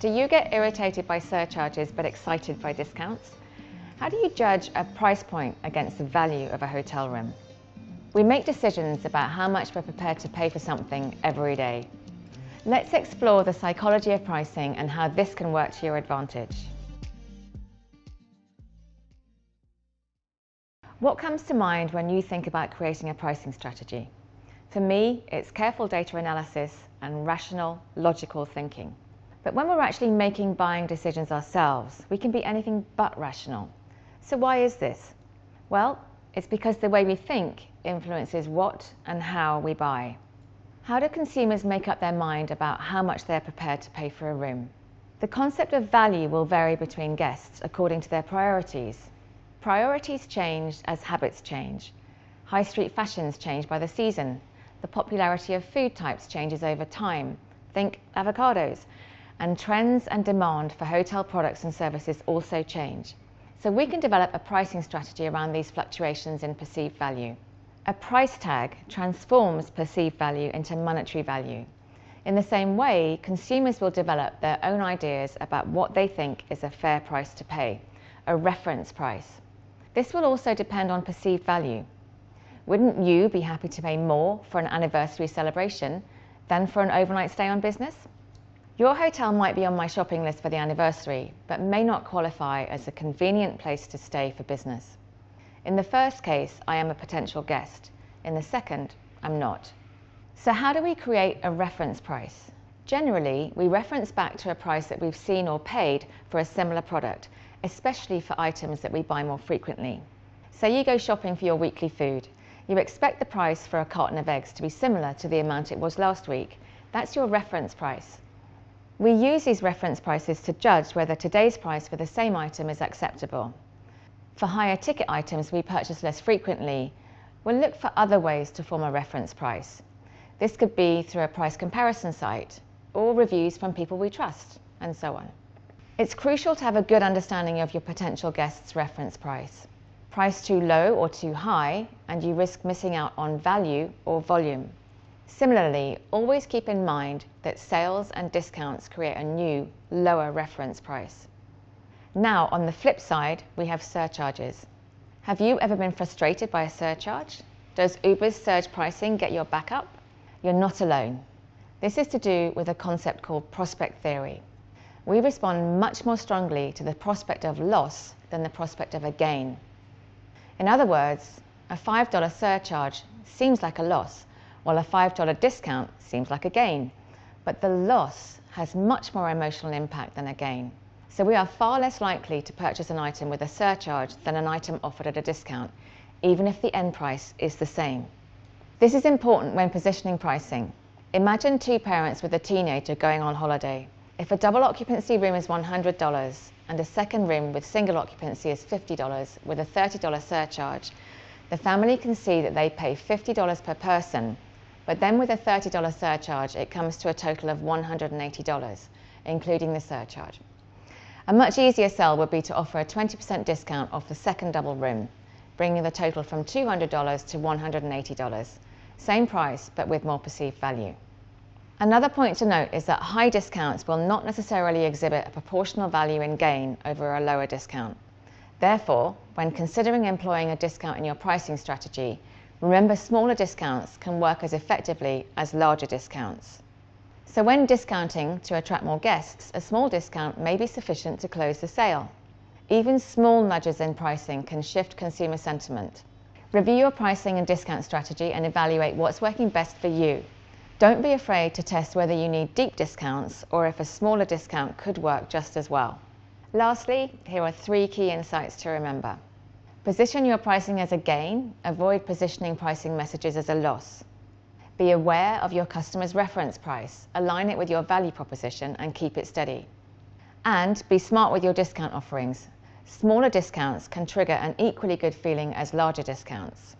Do you get irritated by surcharges but excited by discounts? How do you judge a price point against the value of a hotel room? We make decisions about how much we're prepared to pay for something every day. Let's explore the psychology of pricing and how this can work to your advantage. What comes to mind when you think about creating a pricing strategy? For me, it's careful data analysis and rational, logical thinking. But when we're actually making buying decisions ourselves, we can be anything but rational. So why is this? Well, it's because the way we think influences what and how we buy. How do consumers make up their mind about how much they're prepared to pay for a room? The concept of value will vary between guests according to their priorities. Priorities change as habits change. High street fashions change by the season. The popularity of food types changes over time. Think avocados. And trends and demand for hotel products and services also change. So we can develop a pricing strategy around these fluctuations in perceived value. A price tag transforms perceived value into monetary value. In the same way, consumers will develop their own ideas about what they think is a fair price to pay, a reference price. This will also depend on perceived value. Wouldn't you be happy to pay more for an anniversary celebration than for an overnight stay on business? Your hotel might be on my shopping list for the anniversary, but may not qualify as a convenient place to stay for business. In the first case, I am a potential guest. In the second, I'm not. So how do we create a reference price? Generally, we reference back to a price that we've seen or paid for a similar product, especially for items that we buy more frequently. Say you go shopping for your weekly food. You expect the price for a carton of eggs to be similar to the amount it was last week. That's your reference price. We use these reference prices to judge whether today's price for the same item is acceptable. For higher ticket items we purchase less frequently, we'll look for other ways to form a reference price. This could be through a price comparison site, or reviews from people we trust, and so on. It's crucial to have a good understanding of your potential guest's reference price. Price too low or too high, and you risk missing out on value or volume. Similarly, always keep in mind that sales and discounts create a new, lower reference price. Now, on the flip side, we have surcharges. Have you ever been frustrated by a surcharge? Does Uber's surge pricing get your back up? You're not alone. This is to do with a concept called prospect theory. We respond much more strongly to the prospect of loss than the prospect of a gain. In other words, a $5 surcharge seems like a loss, while a $5 discount seems like a gain. But the loss has much more emotional impact than a gain. So we are far less likely to purchase an item with a surcharge than an item offered at a discount, even if the end price is the same. This is important when positioning pricing. Imagine two parents with a teenager going on holiday. If a double occupancy room is $100 and a second room with single occupancy is $50 with a $30 surcharge, the family can see that they pay $50 per person, but then with a $30 surcharge, it comes to a total of $180, including the surcharge. A much easier sell would be to offer a 20% discount off the second double room, bringing the total from $200 to $180. Same price, but with more perceived value. Another point to note is that high discounts will not necessarily exhibit a proportional value in gain over a lower discount. Therefore, when considering employing a discount in your pricing strategy, remember smaller discounts can work as effectively as larger discounts. So when discounting to attract more guests, a small discount may be sufficient to close the sale. Even small nudges in pricing can shift consumer sentiment. Review your pricing and discount strategy and evaluate what's working best for you. Don't be afraid to test whether you need deep discounts or if a smaller discount could work just as well. Lastly, here are 3 key insights to remember. Position your pricing as a gain. Avoid positioning pricing messages as a loss. Be aware of your customer's reference price. Align it with your value proposition and keep it steady. And be smart with your discount offerings. Smaller discounts can trigger an equally good feeling as larger discounts.